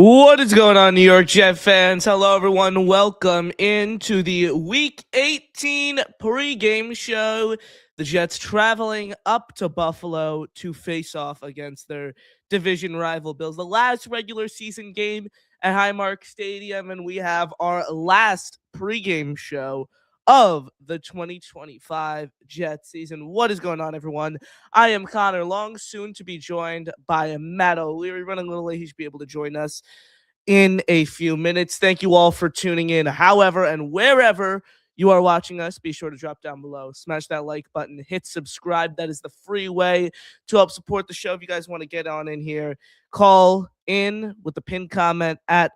What is going on, New York Jet fans? Hello, everyone. Welcome into the Week 18 pregame show. The Jets traveling up to Buffalo to face off against their division rival Bills. The last regular season game at Highmark Stadium, and we have our last pregame show of the 2025 Jets season. What is going on, everyone? I am Connor Long, soon to be joined by Matt O'Leary. Running a little late, he should be able to join us in a few minutes. Thank you all for tuning in. However, and wherever you are watching us, be sure to drop down below, smash that like button, hit subscribe. That is the free way to help support the show. If you guys want to get on in here, call in with the pinned comment at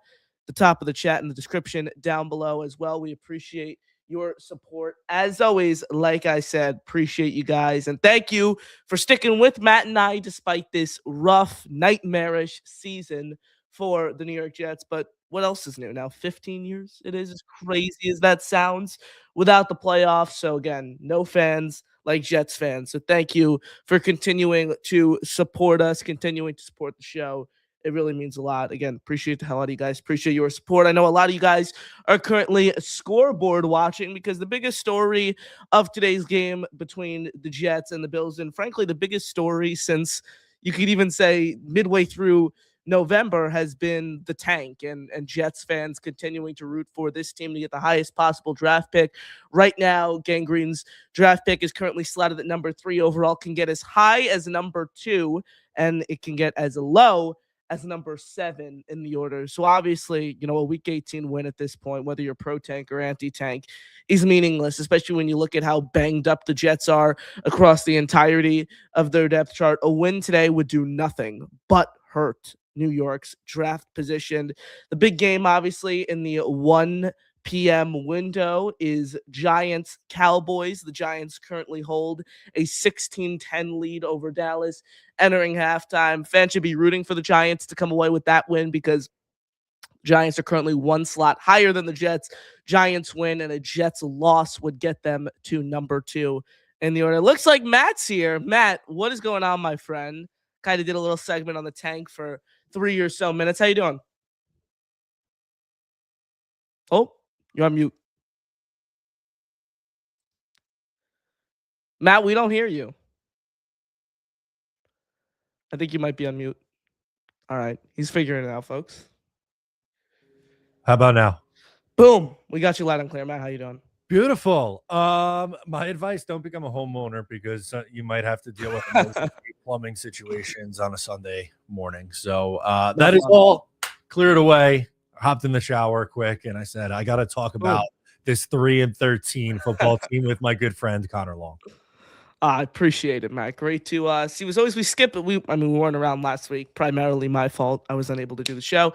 the top of the chat in the description down below as well. We appreciate your support. As always, like I said, appreciate you guys. And thank you for sticking with Matt and I despite this rough, nightmarish season for the New York Jets. But what else is new now? 15 years it is, as crazy as that sounds, without the playoffs. So again, no fans like Jets fans. So thank you for continuing to support us, continuing to support the show. It really means a lot. Again, appreciate the hell out of you guys. Appreciate your support. I know a lot of you guys are currently scoreboard watching because the biggest story of today's game between the Jets and the Bills, and frankly, the biggest story since you could even say midway through November, has been the tank and Jets fans continuing to root for this team to get the highest possible draft pick. Right now, Gangrene's draft pick is currently slotted at number 3 overall, can get as high as number 2, and it can get as low as number 7 in the order. So obviously, a week 18 win at this point, whether you're pro tank or anti tank, is meaningless, especially when you look at how banged up the Jets are across the entirety of their depth chart. A win today would do nothing but hurt New York's draft position. The big game, obviously, in the 1 p.m. window is Giants Cowboys. The Giants currently hold a 16-10 lead over Dallas entering halftime. Fans should be rooting for the Giants to come away with that win because Giants are currently one slot higher than the Jets. Giants win and a Jets loss would get them to number 2 in the order. It looks like Matt's here. Matt, what is going on, my friend? Kind of did a little segment on the tank for 3 or so minutes. How you doing? Oh, you're on mute. Matt, we don't hear you. I think you might be on mute. All right. He's figuring it out, folks. How about now? Boom. We got you loud and clear. Matt, how you doing? Beautiful. My advice, don't become a homeowner because you might have to deal with plumbing situations on a Sunday morning. So that is all cleared away. Hopped in the shower quick, and I said, I got to talk about this 3-13 football team with my good friend Connor Long. I appreciate it, Matt. Great to see. As always, we skip it. We weren't around last week. Primarily my fault. I was unable to do the show.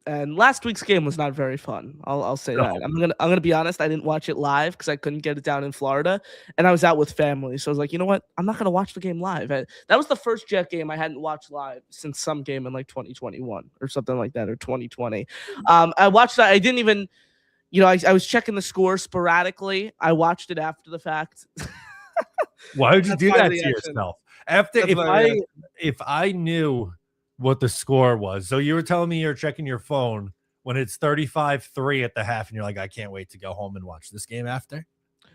And last week's game was not very fun. I'll say that. I'm gonna be honest. I didn't watch it live because I couldn't get it down in Florida, and I was out with family. So I was like, you know what? I'm not gonna watch the game live. That was the first Jet game I hadn't watched live since some game in like 2021 or something like that, or 2020. I watched that. I didn't even, I was checking the score sporadically. I watched it after the fact. Why would you do that to yourself? If I knew what the score was. So you were telling me you're checking your phone when it's 35-3 at the half, and you're like, I can't wait to go home and watch this game after.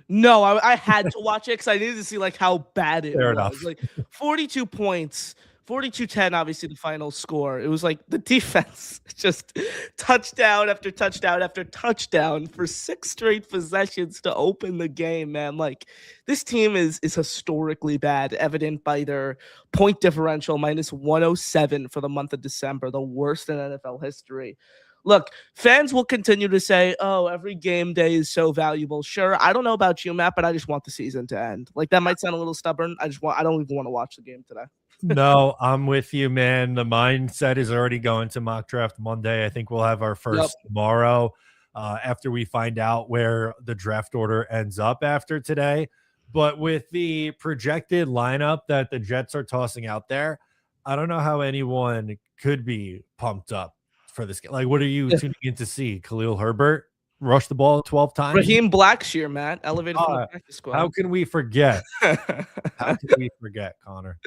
No, I had to watch it because I needed to see like how bad it Fair was. Enough. Like 42 points, 42-10, obviously the final score. It was like the defense just touchdown after touchdown after touchdown for 6 straight possessions to open the game, man. Like this team is historically bad, evident by their point differential, -107 for the month of December, the worst in NFL history. Look, fans will continue to say, oh, every game day is so valuable. Sure, I don't know about you, Matt, but I just want the season to end. Like that might sound a little stubborn. I don't even want to watch the game today. No, I'm with you, man. The mindset is already going to mock draft Monday. I think we'll have our first tomorrow after we find out where the draft order ends up after today. But with the projected lineup that the Jets are tossing out there, I don't know how anyone could be pumped up for this game. Like, what are you tuning in to see? Khalil Herbert? rushed the ball 12 times. Raheem Blackshear, Matt, elevated from the practice squad. How can we forget? How can we forget, Connor?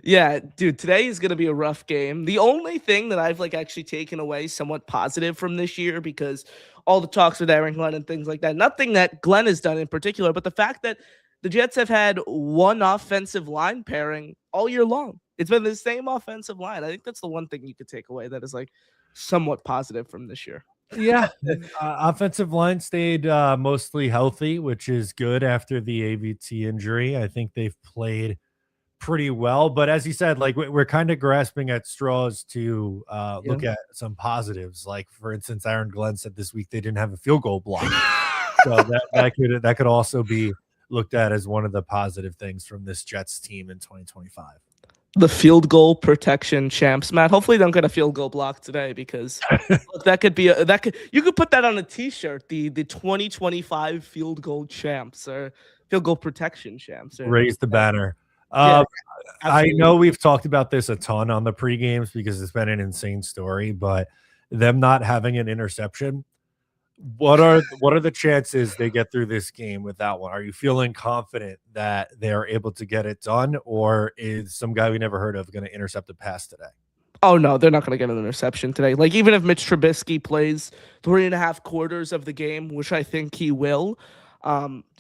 Yeah, dude, today is going to be a rough game. The only thing that I've actually taken away somewhat positive from this year, because all the talks with Aaron Glenn and things like that, nothing that Glenn has done in particular, but the fact that the Jets have had one offensive line pairing all year long. It's been the same offensive line. I think that's the one thing you could take away that is somewhat positive from this year. Yeah, offensive line stayed mostly healthy, which is good after the AVT injury. I think they've played pretty well, but as you said, we're kind of grasping at straws to look at some positives. Like, for instance, Aaron Glenn said this week they didn't have a field goal block, so that could also be looked at as one of the positive things from this Jets team in 2025. The field goal protection champs, Matt. Hopefully, they don't get a field goal block today, because look, that could be you could put that on a T-shirt. The 2025 field goal champs, or field goal protection champs. Raise the banner. I know we've talked about this a ton on the pre-games because it's been an insane story, but them not having an interception, what are the chances they get through this game without one? Are you feeling confident that they're able to get it done, or is some guy we never heard of going to intercept a pass today? Oh, no, they're not going to get an interception today. Even if Mitch Trubisky plays 3.5 quarters of the game, which I think he will,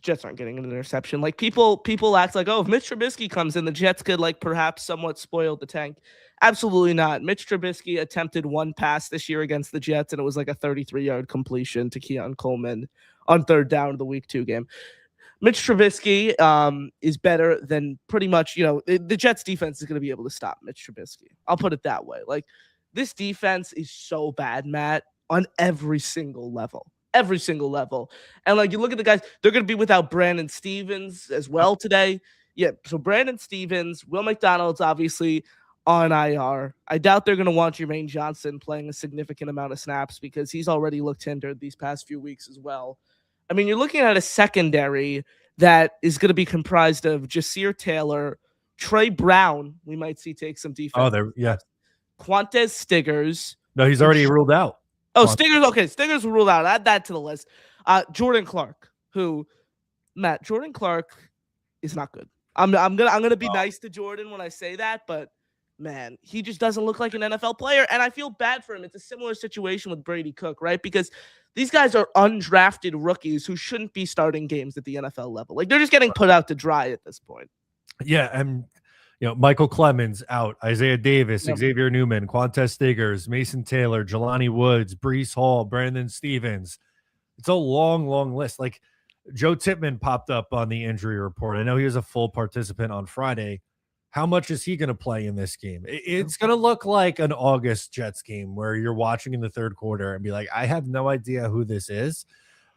Jets aren't getting an interception. People act like, oh, if Mitch Trubisky comes in, the Jets could perhaps somewhat spoil the tank. Absolutely not. Mitch Trubisky attempted one pass this year against the Jets, and it was a 33-yard completion to Keon Coleman on third down of the Week 2 game. Mitch Trubisky is better than pretty much, the Jets defense is going to be able to stop Mitch Trubisky. I'll put it that way. This defense is so bad, Matt, on every single level. Every single level. And you look at the guys, they're going to be without Brandon Stevens as well today. Yeah, so Brandon Stevens, Will McDonald's obviously on IR. I doubt they're going to want Jermaine Johnson playing a significant amount of snaps, because he's already looked hindered these past few weeks as well. I mean, you're looking at a secondary that is going to be comprised of Jasir Taylor, Trey Brown, we might see take some defense. Quantez Stiggers. No, he's already ruled out. Oh, Stiggers. Okay, Stiggers were ruled out. Add that to the list. Jordan Clark, Jordan Clark is not good. I'm gonna be nice to Jordan when I say that, but man, he just doesn't look like an NFL player, and I feel bad for him. It's a similar situation with Brady Cook, right? Because these guys are undrafted rookies who shouldn't be starting games at the NFL level. They're just getting put out to dry at this point. Yeah, and Michael Clemens out, Isaiah Davis, Xavier Newman, Quantez Stiggers, Mason Taylor, Jelani Woods, Breece Hall, Brandon Stevens. It's a long, long list. Joe Tippmann popped up on the injury report. I know he was a full participant on Friday. How much is he going to play in this game? It's going to look like an August Jets game where you're watching in the third quarter and be like, I have no idea who this is.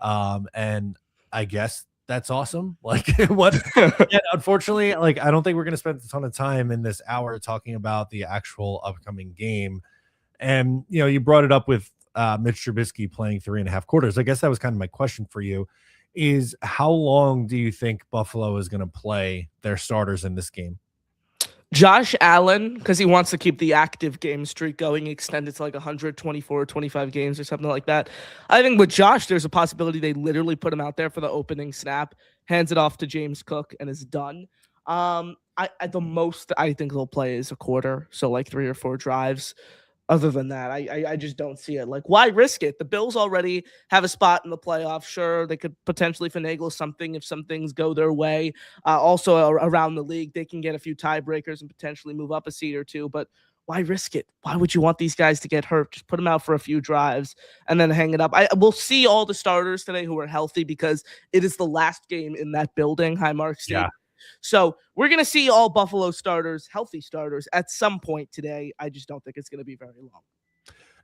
And I guess that's awesome. Unfortunately, I don't think we're going to spend a ton of time in this hour talking about the actual upcoming game. And, you brought it up with Mitch Trubisky playing 3.5 quarters. I guess that was kind of my question for you, is how long do you think Buffalo is going to play their starters in this game? Josh Allen, because he wants to keep the active game streak going, extended to 124 or 25 games or something like that. I think with Josh, there's a possibility they literally put him out there for the opening snap, hands it off to James Cook, and is done. At the most, I think they'll play is a quarter, so 3 or 4 drives. Other than that, I just don't see it. Why risk it? The Bills already have a spot in the playoffs. Sure, they could potentially finagle something if some things go their way. Also, around the league, they can get a few tiebreakers and potentially move up a seed or two. But why risk it? Why would you want these guys to get hurt? Just put them out for a few drives and then hang it up. We'll see all the starters today who are healthy, because it is the last game in that building, Highmark Stadium. Yeah. So we're going to see all Buffalo starters, healthy starters, at some point today. I just don't think it's going to be very long.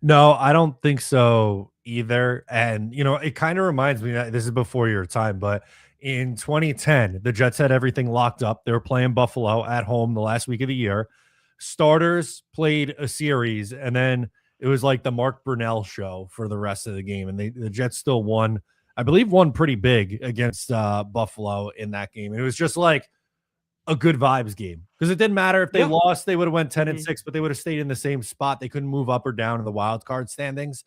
No, I don't think so either. And, it kind of reminds me that this is before your time, but in 2010, the Jets had everything locked up. They were playing Buffalo at home the last week of the year. Starters played a series, and then it was like the Mark Brunell show for the rest of the game. And the Jets still won. I believe won pretty big against Buffalo in that game. And it was just a good vibes game, because it didn't matter if they lost, they would have went 10-6, but they would have stayed in the same spot. They couldn't move up or down in the wild card standings.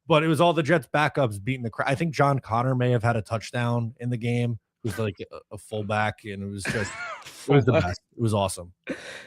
but it was all the Jets backups beating the crowd. I think John Connor may have had a touchdown in the game. Who's like a fullback, and it was just it was the best. It was awesome.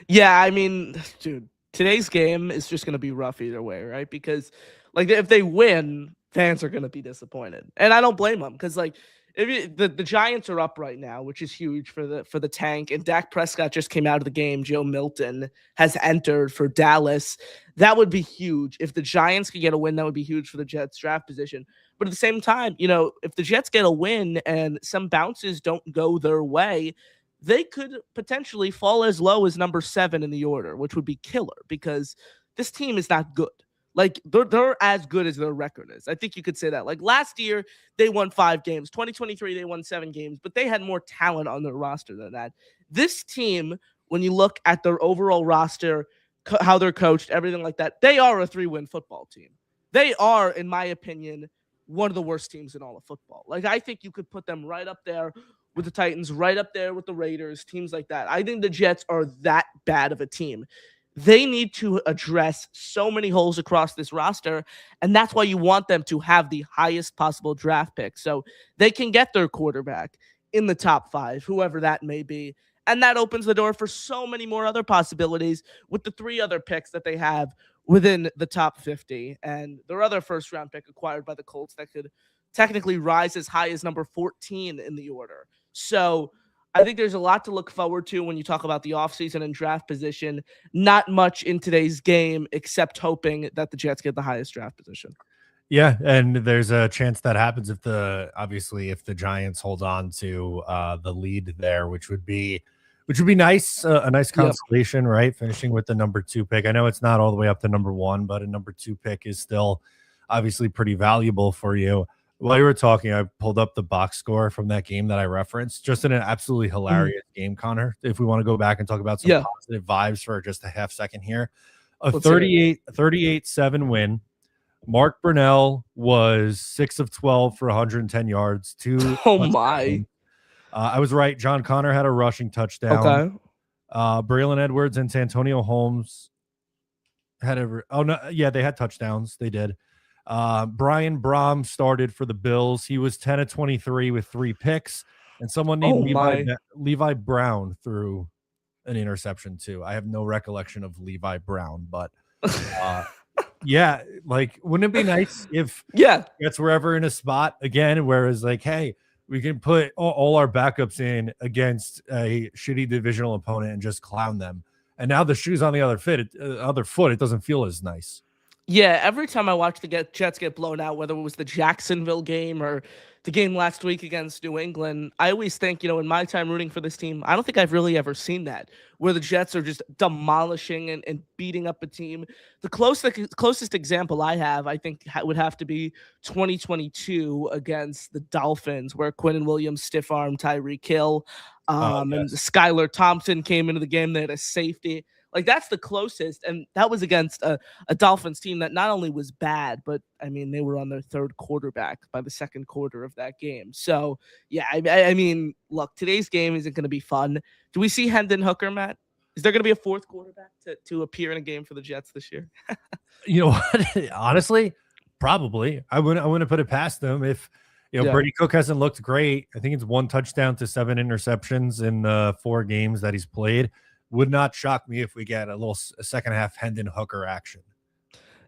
Yeah, I mean, dude, today's game is just going to be rough either way, right? Because like if they win, fans are going to be disappointed, and I don't blame them because like the Giants are up right now, which is huge for the tank, and Dak Prescott just came out of the game. Joe Milton has entered for Dallas. That would be huge if the Giants could get a win. That would be huge for the Jets draft position. But at the same time, you know, if the Jets get a win and some bounces don't go their way, they could potentially fall as low as number 7 in the order, which would be killer because this team is not good. Like they're as good as their record is. I think you could say that. Like last year, they won 5 games. 2023, they won 7 games, but they had more talent on their roster than that. This team, when you look at their overall roster, how they're coached, everything like that, they are a 3-win football team. They are, in my opinion, one of the worst teams in all of football. Like I think you could put them right up there with the Titans, right up there with the Raiders, teams like that. I think the Jets are that bad of a team. They need to address so many holes across this roster, and that's why you want them to have the highest possible draft pick so they can get their quarterback in the top 5, whoever that may be. And that opens the door for so many more other possibilities with the 3 other picks that they have within the top 50 and their other first-round pick acquired by the Colts that could technically rise as high as number 14 in the order. So I think there's a lot to look forward to when you talk about the offseason and draft position. Not much in today's game except hoping that the Jets get the highest draft position. Yeah, and there's a chance that happens if the Giants hold on to the lead there, which would be nice, a nice consolation, right? Finishing with the number 2 pick. I know it's not all the way up to number 1, but a number 2 pick is still obviously pretty valuable for you. While you were talking, I pulled up the box score from that game that I referenced. Just in an absolutely hilarious game, Connor. If we want to go back and talk about some positive vibes for just a half second here. A 38-7 win. Mark Brunell was 6 of 12 for 110 yards. 2 my. I was right. John Connor had a rushing touchdown. Okay. Braylon Edwards and Santonio Holmes had they had touchdowns. They did. Brian Brom started for the Bills. He was 10 of 23 with 3 picks, and someone named Levi Brown threw an interception too. I have no recollection of Levi Brown, but yeah, like wouldn't it be nice if Jets were ever in a spot again where it's like, hey, we can put all our backups in against a shitty divisional opponent and just clown them. And now the shoe's on the other foot. It doesn't feel as nice. Yeah, every time I watch the Jets get blown out, whether it was the Jacksonville game or the game last week against New England, I always think, in my time rooting for this team, I don't think I've really ever seen that, where the Jets are just demolishing and beating up a team. The closest example I have, I think, would have to be 2022 against the Dolphins, where Quinnen Williams stiff-armed Tyreek Hill, and Skylar Thompson came into the game. They had a safety. Like, that's the closest, and that was against a Dolphins team that not only was bad, but, I mean, they were on their 3rd quarterback by the 2nd quarter of that game. So, yeah, I mean, look, today's game isn't going to be fun. Do we see Hendon Hooker, Matt? Is there going to be a 4th quarterback to appear in a game for the Jets this year? You know what? Honestly, probably. I wouldn't put it past them if Brady Cook hasn't looked great. I think it's 1 touchdown to 7 interceptions in the 4 games that he's played. Would not shock me if we get a second half Hendon Hooker action.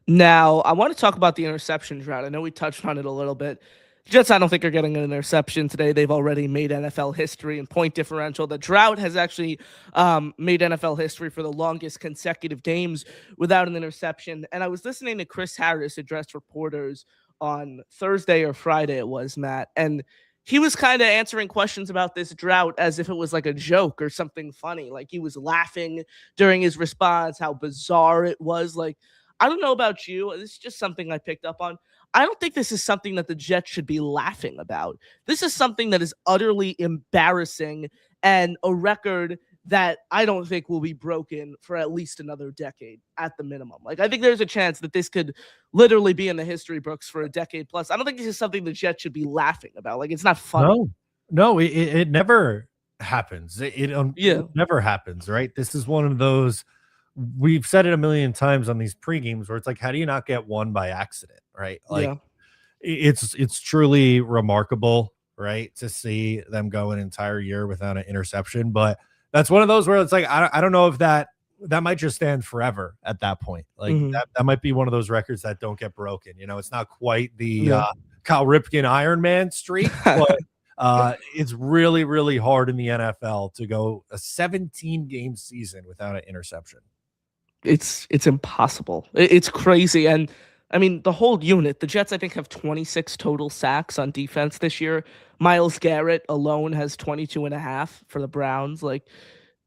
Now, I want to talk about the interception drought. I know we touched on it a little bit. Jets, I don't think, are getting an interception today. They've already made NFL history in point differential. The drought has actually made NFL history for the longest consecutive games without an interception. And I was listening to Chris Harris address reporters on Thursday or Friday, it was, Matt, and he was kind of answering questions about this drought as if it was like a joke or something funny. Like, he was laughing during his response, how bizarre it was. Like, I don't know about you. This is just something I picked up on. I don't think this is something that the Jets should be laughing about. This is something that is utterly embarrassing and a record that I don't think will be broken for at least another decade at the minimum. Like, I think there's a chance that this could literally be in the history books for a decade plus. I don't think this is something the Jets should be laughing about. Like, it's not funny. No, it never happens. It never happens, right? This is one of those we've said it a million times on these pre-games where it's like, how do you not get one by accident, right? Like Yeah. it's truly remarkable, right, to see them go an entire year without an interception. But that's one of those where it's like, I don't know if that might just stand forever at that point. Like Hmm. that might be one of those records that don't get broken. It's not quite the Yeah. Kyle Ripken Iron Man streak, but it's really, really hard in the NFL to go a 17 game season without an interception. It's impossible. It's crazy. And I mean, the whole unit, the Jets, I think, have 26 total sacks on defense this year. Myles Garrett alone has 22 and a half for the Browns. Like,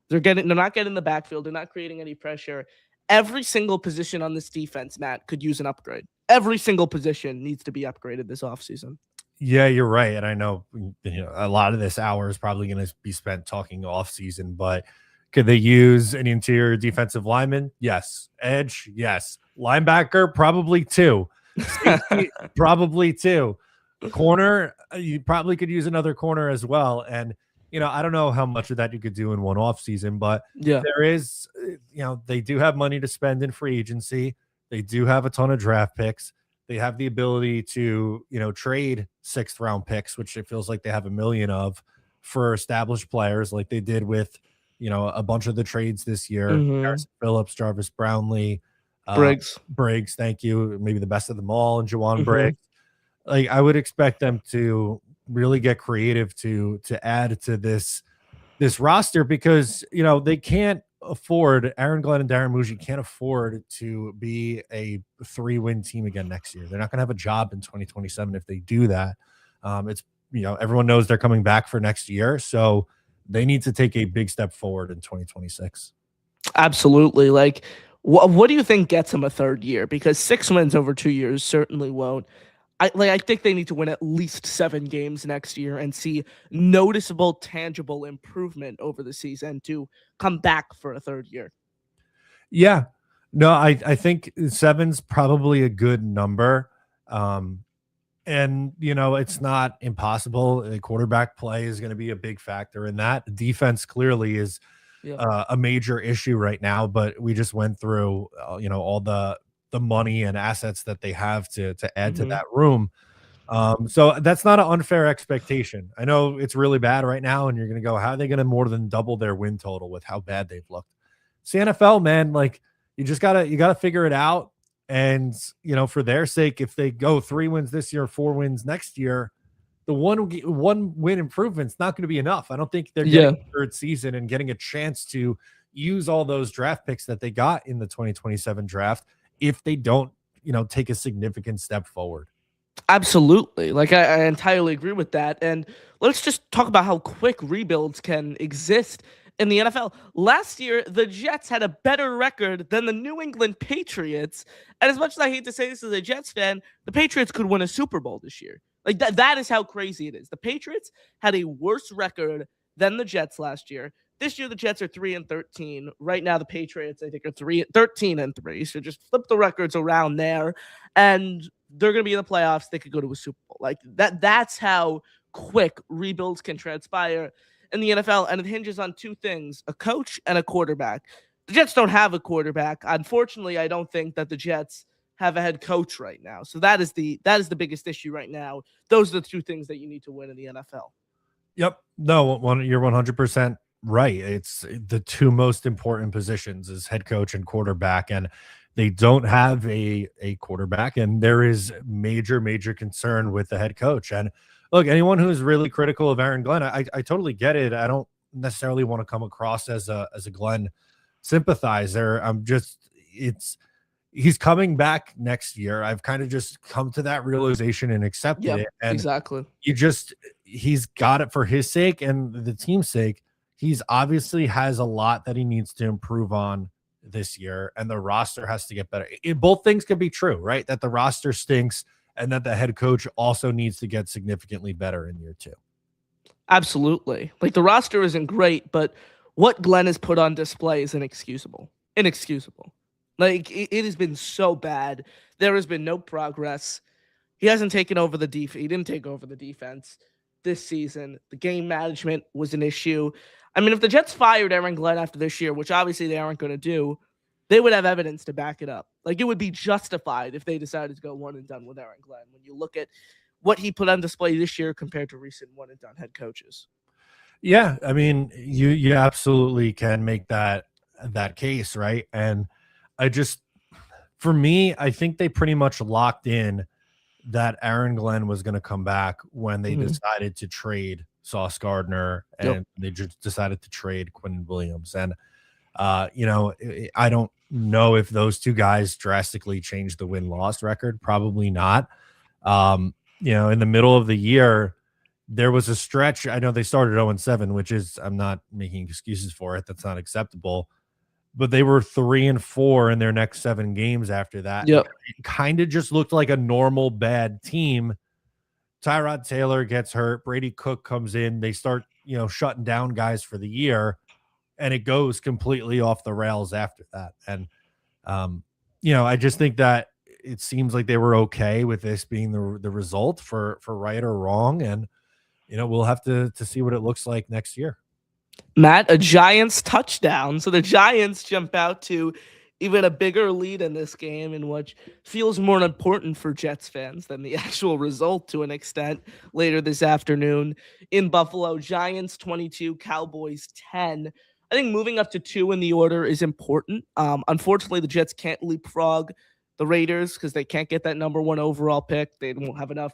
they're not getting the backfield. They're not creating any pressure. Every single position on this defense, Matt, could use an upgrade. Every single position needs to be upgraded this offseason. Yeah, you're right. And I know, a lot of this hour is probably going to be spent talking off season, but could they use an interior defensive lineman? Yes. Edge? Yes. Linebacker? Probably two. Safety? Probably two. Corner? You probably could use another corner as well. And, I don't know how much of that you could do in one off season, but Yeah. there is, they do have money to spend in free agency. They do have a ton of draft picks. They have the ability to, trade 6th round picks, which it feels like they have a million of, for established players like they did with, a bunch of the trades this year. Mm-hmm. Harrison Phillips, Jarvis Brownlee, Briggs. Briggs, thank you. Maybe the best of them all, and Jawan Mm-hmm. Briggs. Like, I would expect them to really get creative to add to this roster, because, they can't afford, Aaron Glenn and Darren Muji can't afford to be a 3-win team again next year. They're not going to have a job in 2027 if they do that. It's, everyone knows they're coming back for next year, so they need to take a big step forward in 2026. Absolutely. Like, what do you think gets them a third year? Because 6 wins over 2 years certainly won't. I think they need to win at least 7 games next year and see noticeable, tangible improvement over the season to come back for a third year. Yeah. No, I think 7's probably a good number. And, it's not impossible. The quarterback play is going to be a big factor in that. Defense clearly is a major issue right now, but we just went through, all the money and assets that they have to add to that room. So that's not an unfair expectation. I know it's really bad right now, and you're going to go, how are they going to more than double their win total with how bad they've looked? It's the NFL, man. Like, you gotta figure it out. And, for their sake, if they go 3 wins this year, 4 wins next year, the one win improvement's not going to be enough. I don't think they're getting a third season and getting a chance to use all those draft picks that they got in the 2027 draft if they don't, take a significant step forward. Absolutely. Like, I entirely agree with that. And let's just talk about how quick rebuilds can exist in the NFL. Last year, the Jets had a better record than the New England Patriots. And as much as I hate to say this as a Jets fan, the Patriots could win a Super Bowl this year. Like, that is how crazy it is. The Patriots had a worse record than the Jets last year. This year, the Jets are 3-13. Right now, the Patriots, I think, are 13-3. So just flip the records around there, and they're going to be in the playoffs. They could go to a Super Bowl. Like that. That's how quick rebuilds can transpire in the NFL, and it hinges on 2 things: a coach and a quarterback. The Jets don't have a quarterback. Unfortunately, I don't think that the Jets have a head coach right now. So that is the biggest issue right now. Those are the 2 things that you need to win in the NFL. Yep. No, you're 100% right. It's the 2 most important positions is head coach and quarterback, and they don't have a quarterback, and there is major concern with the head coach. And look, anyone who's really critical of Aaron Glenn, I totally get it. I don't necessarily want to come across as a Glenn sympathizer. He's coming back next year. I've kind of just come to that realization and accepted it. And exactly. He's got it for his sake and the team's sake. He's obviously has a lot that he needs to improve on this year, and the roster has to get better. Both things could be true, right? That the roster stinks and that the head coach also needs to get significantly better in year 2. Absolutely. Like, the roster isn't great, but what Glenn has put on display is inexcusable. Like, it has been so bad. There has been no progress. He hasn't taken over the defense. He didn't take over the defense this season. The game management was an issue. I mean, if the Jets fired Aaron Glenn after this year, which obviously they aren't going to do, they would have evidence to back it up. Like, it would be justified if they decided to go one and done with Aaron Glenn when you look at what he put on display this year compared to recent one and done head coaches. Yeah, I mean, you absolutely can make that case, right? And I just, for me, I think they pretty much locked in that Aaron Glenn was going to come back when they decided to trade Sauce Gardner and they just decided to trade Quinn Williams. And I don't know if those two guys drastically changed the win-loss record. Probably not. In the middle of the year, there was a stretch. I know they started 0-7, which is, I'm not making excuses for it. That's not acceptable. But they were 3-4 in their next 7 games after that. Yep. It kind of just looked like a normal bad team. Tyrod Taylor gets hurt. Brady Cook comes in. They start, shutting down guys for the year, and it goes completely off the rails after that. And, I just think that it seems like they were okay with this being the result for right or wrong. And, we'll have to see what it looks like next year. Matt, a Giants touchdown. So the Giants jump out to even a bigger lead in this game, in which feels more important for Jets fans than the actual result to an extent later this afternoon in Buffalo. Giants 22, Cowboys 10. I think moving up to 2 in the order is important. Unfortunately, the Jets can't leapfrog the Raiders because they can't get that number 1 overall pick. They won't have enough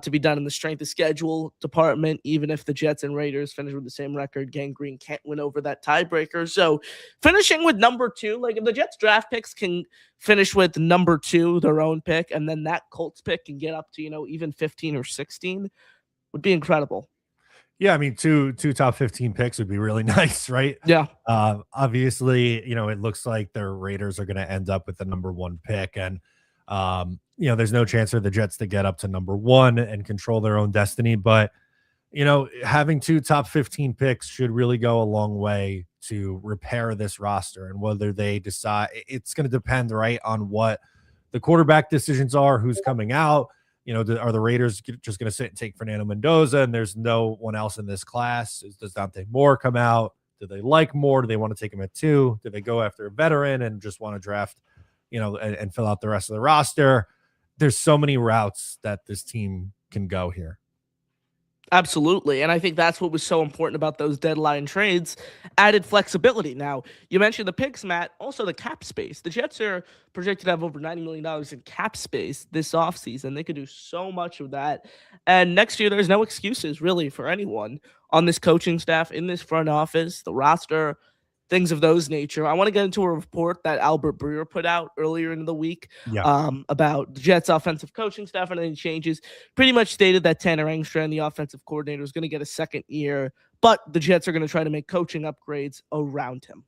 to be done in the strength of schedule department. Even if the Jets and Raiders finish with the same record, Gang Green can't win over that tiebreaker. So finishing with number 2, like if the Jets draft picks can finish with number 2, their own pick, and then that Colts pick can get up to, even 15 or 16, would be incredible. Yeah, I mean, two top 15 picks would be really nice, right? Yeah. Obviously, it looks like their Raiders are going to end up with the number 1 pick. And, there's no chance for the Jets to get up to number 1 and control their own destiny. But, having 2 top 15 picks should really go a long way to repair this roster. And whether they decide, it's going to depend, right, on what the quarterback decisions are, who's coming out. Are the Raiders just going to sit and take Fernando Mendoza and there's no one else in this class? Does Dante Moore come out? Do they like Moore? Do they want to take him at 2? Do they go after a veteran and just want to draft, and fill out the rest of the roster? There's so many routes that this team can go here. Absolutely. And I think that's what was so important about those deadline trades, added flexibility. Now, you mentioned the picks, Matt, also the cap space. The Jets are projected to have over $90 million in cap space this offseason. They could do so much of that. And next year, there's no excuses really for anyone on this coaching staff, in this front office, the roster, things of those nature. I want to get into a report that Albert Breer put out earlier in the week about the Jets offensive coaching staff and any changes. Pretty much stated that Tanner Engstrand, the offensive coordinator, is going to get a second year, but the Jets are going to try to make coaching upgrades around him.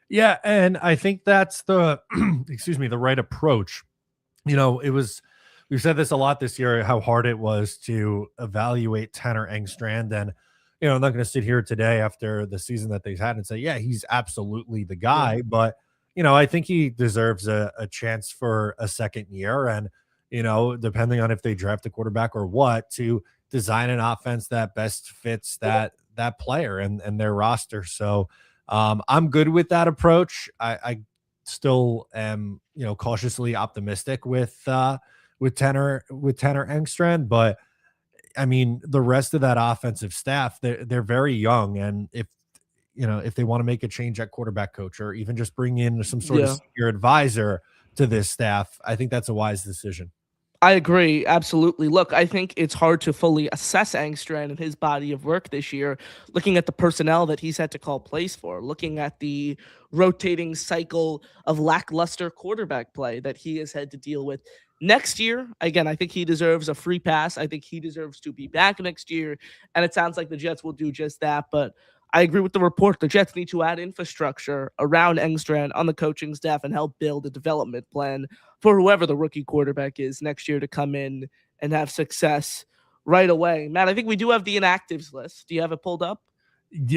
Yeah, and I think that's the the right approach. We've said this a lot this year, how hard it was to evaluate Tanner Engstrand. And I'm not going to sit here today after the season that they've had and say, yeah, he's absolutely the guy. But, I think he deserves a chance for a second year. And, depending on if they draft a quarterback or what, to design an offense that best fits that player and their roster. So I'm good with that approach. I still am, cautiously optimistic with Tanner Engstrand, but I mean, the rest of that offensive staff, they're very young. And if they want to make a change at quarterback coach or even just bring in some sort of senior advisor to this staff, I think that's a wise decision. I agree. Absolutely. Look, I think it's hard to fully assess Engstrand and his body of work this year, looking at the personnel that he's had to call plays for, looking at the rotating cycle of lackluster quarterback play that he has had to deal with. Next year, again, I think he deserves a free pass. I think he deserves to be back next year, and it sounds like the Jets will do just that. But I agree with the report. The Jets need to add infrastructure around Engstrand on the coaching staff and help build a development plan for whoever the rookie quarterback is next year to come in and have success right away. Matt, I think we do have the inactives list. Do you have it pulled up?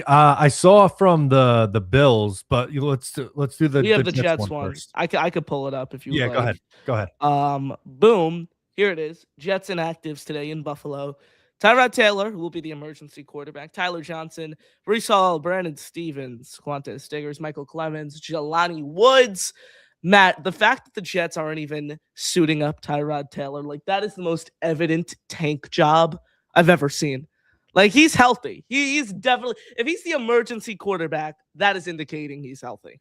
I saw from the Bills, but let's do the. We have the Jets one. First. I could pull it up if you. Yeah, like. Go ahead. Boom. Here it is. Jets inactives today in Buffalo. Tyrod Taylor, who will be the emergency quarterback, Tyler Johnson, Breece Hall, Brandon Stevens, Quantez Stiggers, Michael Clemens, Jelani Woods. Matt, the fact that the Jets aren't even suiting up Tyrod Taylor, like that is the most evident tank job I've ever seen. Like he's healthy. He's definitely, if he's the emergency quarterback, that is indicating he's healthy.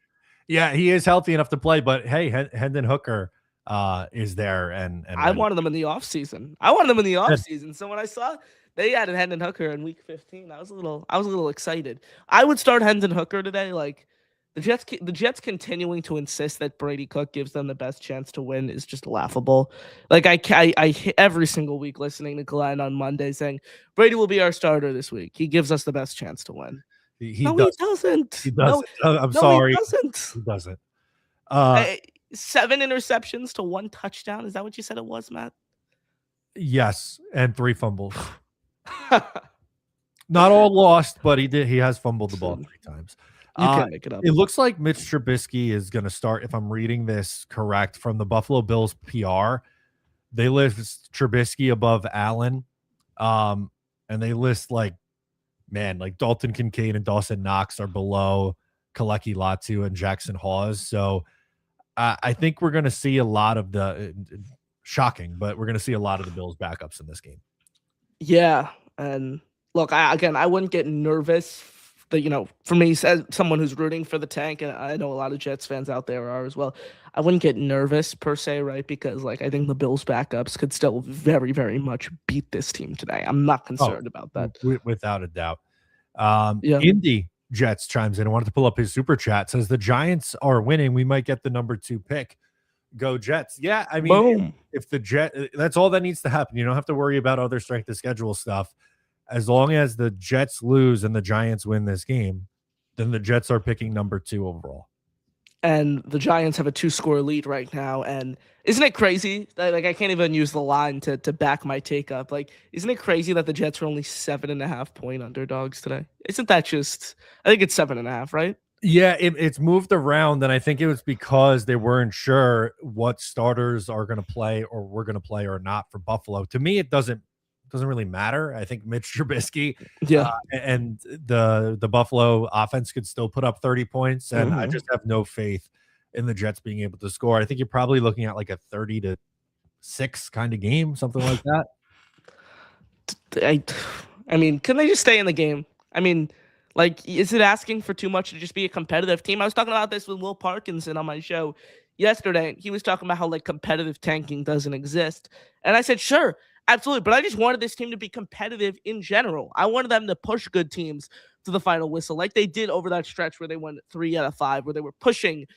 Yeah, he is healthy enough to play, but hey, Hendon Hooker is there and I ready. wanted them in the offseason. So when I saw they added Hendon Hooker in week 15, I was a little excited. I would start Hendon Hooker today. Like the Jets continuing to insist that Brady Cook gives them the best chance to win is just laughable. Like I every single week listening to Glenn on Monday saying Brady will be our starter this week. He gives us the best chance to win. He No, does. he doesn't. He doesn't. I'm No, sorry. he doesn't. He doesn't. 7 interceptions to 1 touchdown. Is that what you said it was, Matt? Yes, and 3 fumbles. Not all lost, but he has fumbled the ball 3 times. You can't make it up. It looks like Mitch Trubisky is going to start, if I'm reading this correct, from the Buffalo Bills PR. They list Trubisky above Allen, and they list like Dalton Kincaid and Dawson Knox are below Kalecki Latu and Jackson Hawes. So I think we're going to see a lot of the shocking, but we're going to see a lot of the Bills backups in this game. Yeah, and look, I wouldn't get nervous. For me, as someone who's rooting for the tank, and I know a lot of Jets fans out there are as well, I wouldn't get nervous per se, right? Because I think the Bills backups could still very, very much beat this team today. I'm not concerned about that. Without a doubt. Yeah. Indy Jets chimes in. I wanted to pull up his super chat. Says the Giants are winning. We might get the number 2 pick. Go Jets. Yeah, I mean, if the that's all that needs to happen. You don't have to worry about other strength of schedule stuff. As long as the Jets lose and the Giants win this game, then the Jets are picking number 2 overall. And the Giants have a 2-score lead right now. And isn't it crazy that I can't even use the line to back my take up? Isn't it crazy that the Jets are only 7.5 point underdogs today? Isn't that just? I think it's 7.5, right? Yeah, it's moved around, and I think it was because they weren't sure what starters are going to play or were going to play or not for Buffalo. To me, it doesn't really matter. I think Mitch Trubisky and the Buffalo offense could still put up 30 points, and I just have no faith in the Jets being able to score. I think you're probably looking at like a 30-6 kind of game, something like that. I mean, can they just stay in the game? I mean, is it asking for too much to just be a competitive team? I was talking about this with Will Parkinson on my show yesterday. He was talking about how competitive tanking doesn't exist. And I said, sure, absolutely. But I just wanted this team to be competitive in general. I wanted them to push good teams to the final whistle like they did over that stretch where they won 3 out of 5, where they were pushing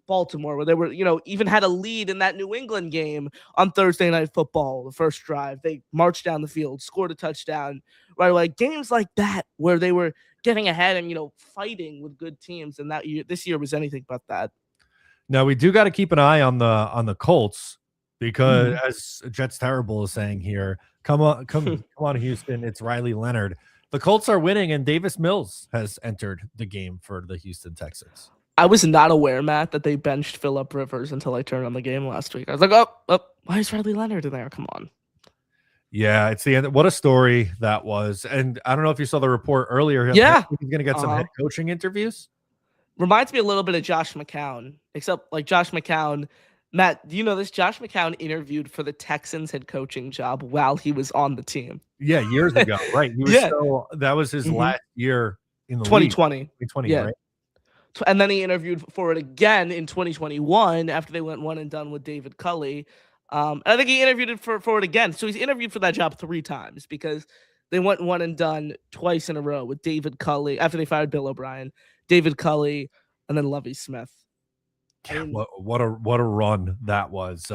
Baltimore, where they were, even had a lead in that New England game on Thursday Night Football, the first drive. They marched down the field, scored a touchdown right away. Games like that where they were getting ahead and, fighting with good teams. And this year was anything but that. Now, we do got to keep an eye on the Colts because as Jets Terrible is saying here, come on, Houston. It's Riley Leonard. The Colts are winning, and Davis Mills has entered the game for the Houston Texans. I was not aware, Matt, that they benched Phillip Rivers until I turned on the game last week. I was like, oh, why is Riley Leonard in there? Come on. Yeah, it's the end. What a story that was. And I don't know if you saw the report earlier. Yeah. He's going to get some head coaching interviews. Reminds me a little bit of Josh McCown, except Josh McCown. Matt, do you know this? Josh McCown interviewed for the Texans head coaching job while he was on the team. Yeah, years ago, right? He was that was his last year in the 2020. League. 2020, right? And then he interviewed for it again in 2021 after they went one and done with David Culley. And I think he interviewed for it again. So he's interviewed for that job 3 times because they went one and done twice in a row with David Culley after they fired Bill O'Brien, David Culley, and then Lovie Smith. Yeah, what a run that was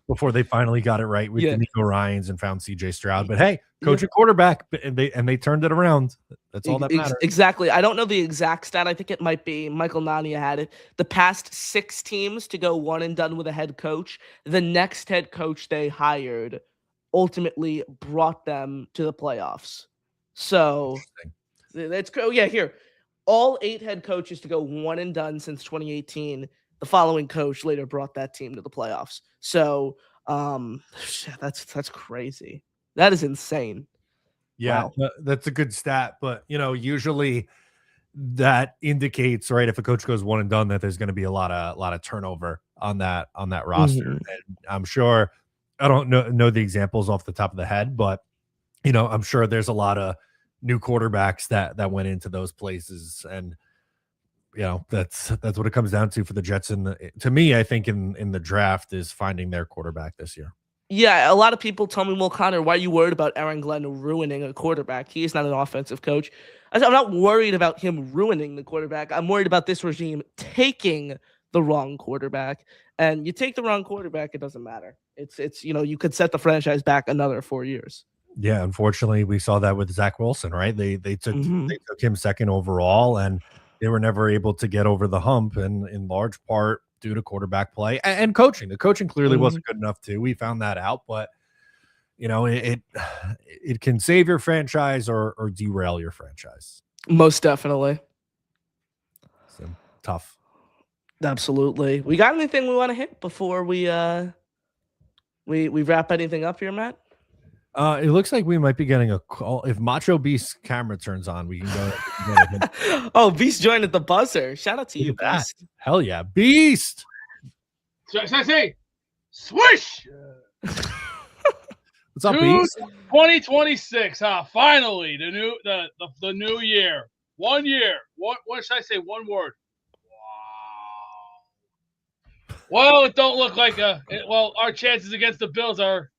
before they finally got it right with D'Amico Ryans and found CJ Stroud. But hey, coach a quarterback, and they turned it around. That's all that matters. Exactly. I don't know the exact stat. I think it might be Michael Nania had it. The past 6 teams to go one and done with a head coach. The next head coach they hired ultimately brought them to the playoffs. So that's cool. Yeah, here. All 8 head coaches to go one and done since 2018. The following coach later brought that team to the playoffs. So that's crazy. That is insane. Yeah, Wow. that's a good stat. But, usually that indicates, right, if a coach goes one and done, that there's going to be a lot of turnover on that roster. Mhm. And I'm sure, I don't know the examples off the top of the head, but I'm sure there's a lot of new quarterbacks that went into those places. And that's what it comes down to for the Jets. And to me, I think in the draft is finding their quarterback this year. Yeah, a lot of people tell me, well, Connor, why are you worried about Aaron Glenn ruining a quarterback? He is not an offensive coach. I said, I'm not worried about him ruining the quarterback. I'm worried about this regime taking the wrong quarterback. And you take the wrong quarterback, it doesn't matter. It's you could set the franchise back another 4 years. Yeah, unfortunately, we saw that with Zach Wilson, right? They took Mhm. him second overall, and they were never able to get over the hump, and in large part due to quarterback play and coaching. The coaching clearly Mhm. wasn't good enough too. We found that out, but it can save your franchise or derail your franchise. Most definitely. So tough. Absolutely. We got anything we want to hit before we wrap anything up here, Matt? It looks like we might be getting a call. If Macho Beast's camera turns on, we can go. Oh, Beast joined at the buzzer. Shout out to you, Look at that. Beast. Hell yeah, Beast! Should I say, swish? What's up, Dude, Beast? 2026, finally, the new year. 1 year. What should I say? One word. Wow. Well, it don't look like our chances against the Bills are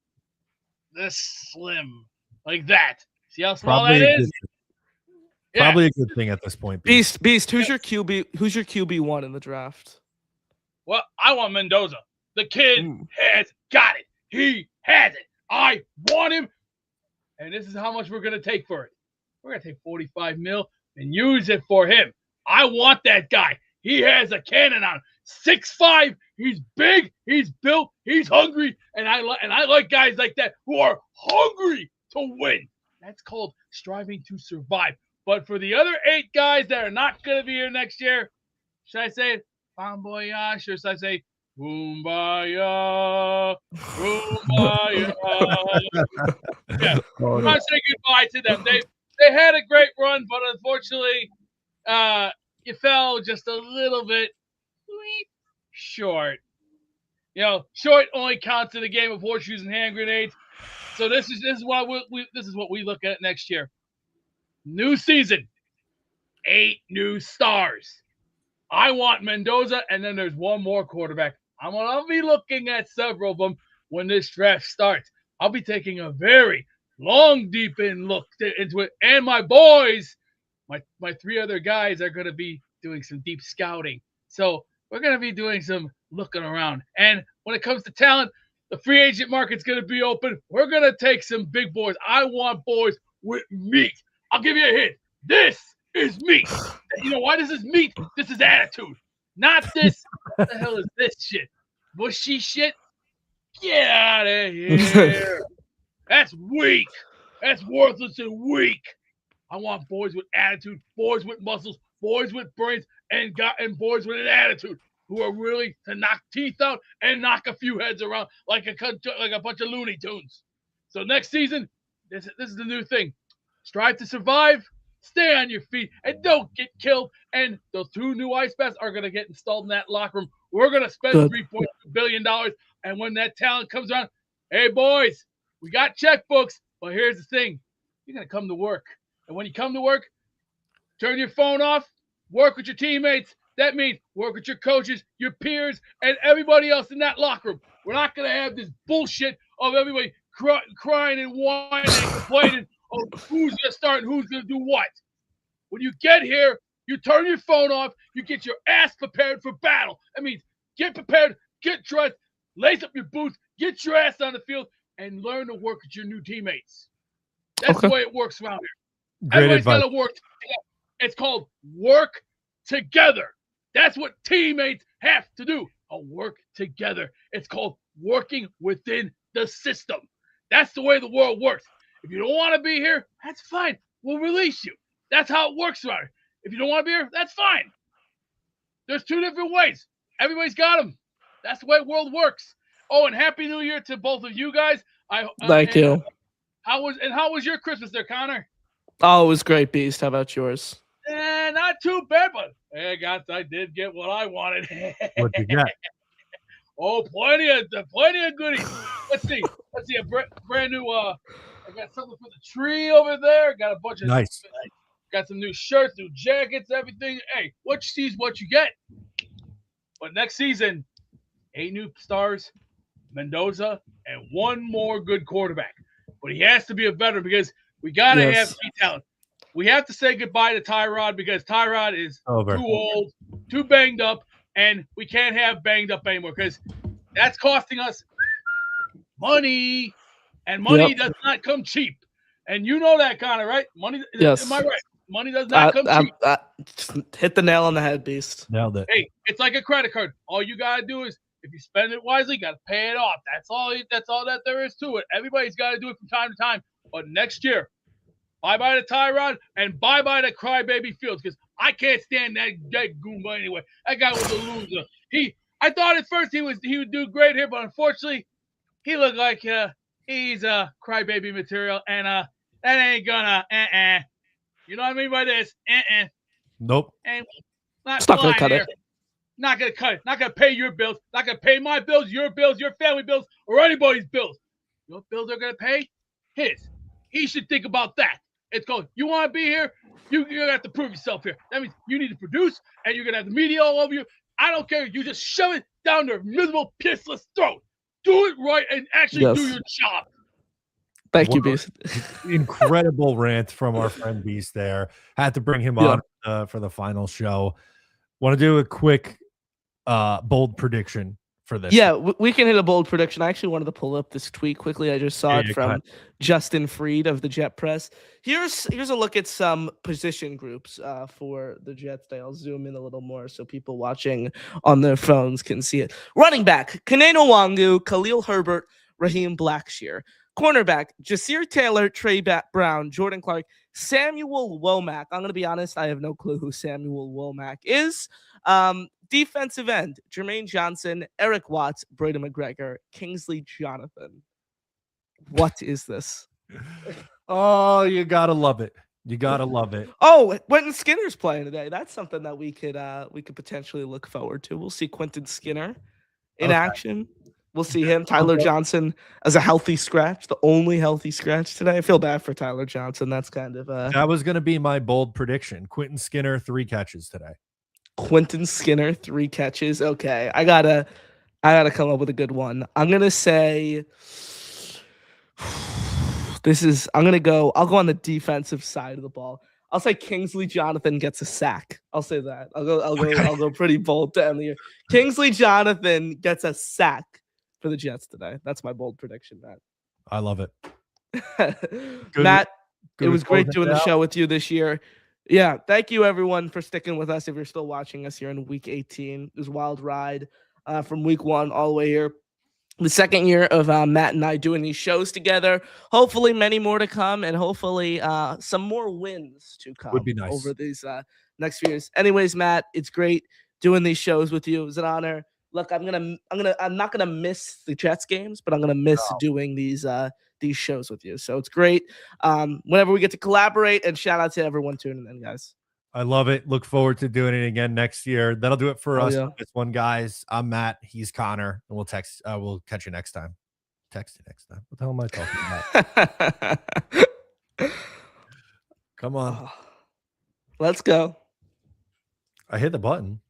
this slim. Like that. See how small Probably that is? Probably a good thing at this point. Beast, who's your QB? Who's your QB1 in the draft? Well, I want Mendoza. The kid has got it. He has it. I want him. And this is how much we're going to take for it. We're going to take $45 million and use it for him. I want that guy. He has a cannon on him. 6'5". He's big. He's built. He's hungry. And I like guys like that who are hungry to win. That's called striving to survive. But for the other 8 guys that are not going to be here next year, should I say bon voyage, or should I say kumbaya, kumbaya? Yeah, I'm going to say goodbye to them. They had a great run, but unfortunately, you fell just a little bit short. Short only counts in the game of horseshoes and hand grenades. So this is what we look at next year. New season, 8 new stars. I want Mendoza, and then there's one more quarterback. I'm going to be looking at several of them when this draft starts. I'll be taking a very long, deep in look into it. And my boys, my 3 other guys are going to be doing some deep scouting. So we're going to be doing some looking around. And when it comes to talent, the free agent market's going to be open. We're going to take some big boys. I want boys with meat. I'll give you a hint. This is meat. You know why this is meat? This is attitude. Not this. What the hell is this shit? Bushy shit? Get out of here. That's weak. That's worthless and weak. I want boys with attitude, boys with muscles, boys with brains, and boys with an attitude who are really to knock teeth out and knock a few heads around like a bunch of Looney Tunes. So next season, this is the new thing. Strive to survive, stay on your feet, and don't get killed. And those 2 new ice baths are going to get installed in that locker room. We're going to spend $3.2 billion. And when that talent comes around, hey, boys, we got checkbooks. But here's the thing. You're going to come to work. And when you come to work, turn your phone off, work with your teammates. That means work with your coaches, your peers, and everybody else in that locker room. We're not going to have this bullshit of everybody crying and whining and complaining of who's going to start and who's going to do what. When you get here, you turn your phone off, you get your ass prepared for battle. That means get prepared, get dressed, lace up your boots, get your ass on the field, and learn to work with your new teammates. That's the way it works around here. Everybody's got to work together. It's called work together. That's what teammates have to do. Work together. It's called working within the system. That's the way the world works. If you don't want to be here, that's fine. We'll release you. That's how it works around here. If you don't want to be here, that's fine. There's 2 different ways. Everybody's got them. That's the way the world works. Oh, and Happy New Year to both of you guys. Thank you. How was your Christmas there, Connor? Oh, it was great, Beast. How about yours? Not too bad, but I did get what I wanted. What'd you get? Oh, plenty of goodies. Let's see. A brand new. I got something for the tree over there. Got a bunch of Nice. Got some new shirts, new jackets, everything. Hey, what you see is what you get. But next season, 8 new stars, Mendoza, and 1 more good quarterback. But he has to be a veteran because we got to have key talent. We have to say goodbye to Tyrod because Tyrod is too old, too banged up, and we can't have banged up anymore because that's costing us money, and money does not come cheap. And you know that, Connor, right? Money. Yes. Am I right? Money does not come cheap. Hit the nail on the head, Beast. Nailed it. Hey, it's like a credit card. All you gotta do is, if you spend it wisely, you gotta pay it off. That's all that there is to it. Everybody's got to do it from time to time. But next year, bye-bye to Tyrod and bye-bye to Crybaby Fields because I can't stand that Goomba anyway. That guy was a loser. I thought at first he would do great here, but unfortunately, he looked like he's Crybaby material, and that ain't gonna You know what I mean by this? Nope. And It's not gonna cut it. Not gonna cut it. Not gonna pay your bills. Not gonna pay my bills, your family bills, or anybody's bills. Your bills are gonna pay his. He should think about that. It's called, you want to be here? You're gonna have to prove yourself here. That means you need to produce, and you're gonna have the media all over you. I don't care. You just shove it down their miserable, pissless throat. Do it right and actually do your job. Thank you, Beast. Incredible rant from our friend Beast there. Had to bring him on for the final show. Want to do a quick bold prediction for this? Yeah, we can hit a bold prediction. I actually wanted to pull up this tweet quickly. I just saw it from Justin Freed of the Jet Press. Here's a look at some position groups for the Jets today. I'll zoom in a little more so people watching on their phones can see it. Running back, Kaneno Wangu, Khalil Herbert, Raheem Blackshear. Cornerback, Jasir Taylor, Trey Brown, Jordan Clark, Samuel Womack. I'm going to be honest, I have no clue who Samuel Womack is. Defensive end, Jermaine Johnson, Eric Watts, Braden McGregor, Kingsley Jonathan. What is this? Oh, you got to love it. You got to love it. Oh, Quentin Skinner's playing today. That's something that we could potentially look forward to. We'll see Quentin Skinner in action. We'll see him. Tyler Johnson as a healthy scratch, the only healthy scratch today. I feel bad for Tyler Johnson. That's kind of that was going to be my bold prediction. Quentin Skinner, 3 catches today. Quentin Skinner, 3 catches. Okay, I gotta come up with a good one. I'm gonna say I'll go on the defensive side of the ball. I'll say Kingsley Jonathan gets a sack. I'll say that. I'll go pretty bold to end the year. Kingsley Jonathan gets a sack for the Jets today. That's my bold prediction, Matt. I love it. Matt, it was great doing the show with you this year. Yeah, thank you everyone for sticking with us. If you're still watching us here in week 18, this wild ride from week 1 all the way here. The second year of Matt and I doing these shows together. Hopefully many more to come, and hopefully some more wins to come. Would be nice over these next few years. Anyways, Matt, it's great doing these shows with you. It was an honor. Look, I'm not gonna miss the Jets games, but I'm gonna miss doing these shows with you. So it's great. Whenever we get to collaborate, and shout out to everyone tuning in, guys. I love it. Look forward to doing it again next year. That'll do it for us. This one, guys. I'm Matt. He's Connor, and we'll catch you next time. Text you next time. What the hell am I talking about? Come on. Let's go. I hit the button.